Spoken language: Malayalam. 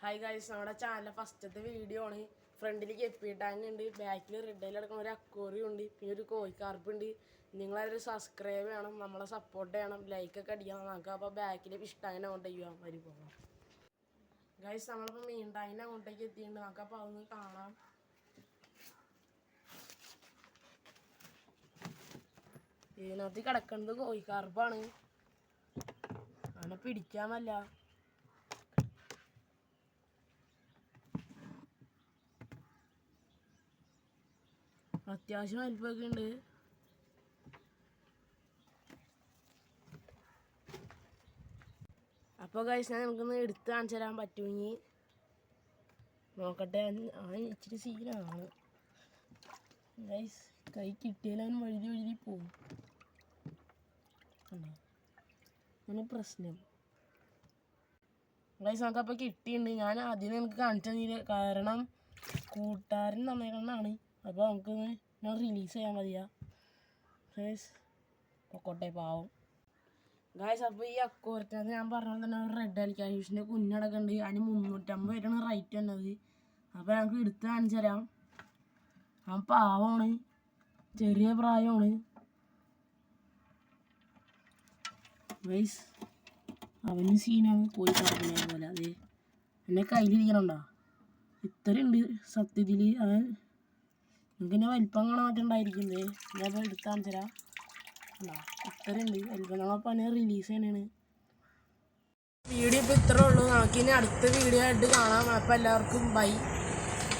ഹായ് ഗൈസ്, നമ്മുടെ ചാനലിലെ ഫസ്റ്റത്തെ വീഡിയോ ആണ്. ഫ്രണ്ടിൽ കെപ്പി ടാങ്ക് ഉണ്ട്, ബാക്കിൽ റെഡയിൽ കിടക്കുന്ന ഒരു അക്വേറിയം ഉണ്ട്, പിന്നെ ഒരു കോഴിക്കാർപ്പുണ്ട്. നിങ്ങളതൊരു സബ്സ്ക്രൈബ് ചെയ്യണം, നമ്മളെ സപ്പോർട്ട് ചെയ്യണം, ലൈക്കൊക്കെ അടിക്കണം. നമുക്ക് അപ്പോൾ ബാക്കിൽ ഫിഷ് ടാങ്കിനെ കൊണ്ട് ചെയ്യാൻ വരും പോകാം. ഗൈസ്, നമ്മളിപ്പോൾ മീൻ ടാങ്കിനെ അങ്ങോട്ടേക്ക് എത്തിയിട്ടുണ്ട്. നമുക്കപ്പോൾ അതൊന്ന് കാണാം. ഇതിനകത്ത് കിടക്കുന്നത് കോഴിക്കാർപ്പാണ്. അവനെ പിടിക്കാമല്ല. അത്യാവശ്യം വലിപ്പമൊക്കെ ഉണ്ട്. അപ്പോൾ ഗൈസ്, ഞാൻ നമുക്കൊന്ന് എടുത്ത് കാണിച്ചു തരാൻ പറ്റുമെങ്കിൽ നോക്കട്ടെ. അവൻ ഇച്ചിരി സീനാണ് ഗൈസ്. കൈ കിട്ടിയാൽ അവൻ വഴുതി പോകും. അങ്ങനെ പ്രശ്നം ഗൈസ്. നമുക്കപ്പോൾ കിട്ടിയിട്ടുണ്ട്. ഞാൻ ആദ്യം നമുക്ക് കാണിച്ചു തന്നില്ല, കാരണം കൂട്ടുകാരൻ തന്നേക്കണാണ്. അപ്പോൾ നമുക്ക് ഞാൻ റിലീസ് ചെയ്യാൻ മതിയാ ഗൈസ്. പൊക്കോട്ടെ പാവം ഗൈസ്. അപ്പോൾ ഈ അക്വേറിയത്തിനകത്ത് ഞാൻ പറഞ്ഞ പോലെ തന്നെ ഒരു റെഡ് അൽക്കാഫിഷിൻ്റെ കുഞ്ഞടക്കം ഉണ്ട്. അതിന് 350 രൂപയാണ് റേറ്റ് വന്നത്. അപ്പോൾ ഞങ്ങൾക്ക് എടുത്ത് കാണിച്ചു തരാം. അവൻ പാവമാണ്, ചെറിയ പ്രായമാണ് ഗൈസ്. അവന് സീനാണ് പോയി കിടക്കുന്നത് പോലെ. അതെ, എന്നെ കയ്യിലിരിക്കണുണ്ടോ? ഇത്രയുണ്ട് സത്യത്തിൽ. അവൻ നമുക്കെന്നെ വലിപ്പം കാണാൻ പറ്റുന്നുണ്ടായിരിക്കുന്നേ. ഞാനപ്പോൾ എടുത്ത് കാണിച്ചു തരാം. ഇത്രയുണ്ട് വലിപ്പം. നമ്മളപ്പോൾ അതിനെ റിലീസ് ചെയ്യണേണ്. വീഡിയോ ഇപ്പോൾ ഇത്രേ ഉള്ളൂ. നമുക്കിനി അടുത്ത വീഡിയോ ആയിട്ട് കാണാം. അപ്പോൾ എല്ലാവർക്കും ബൈ.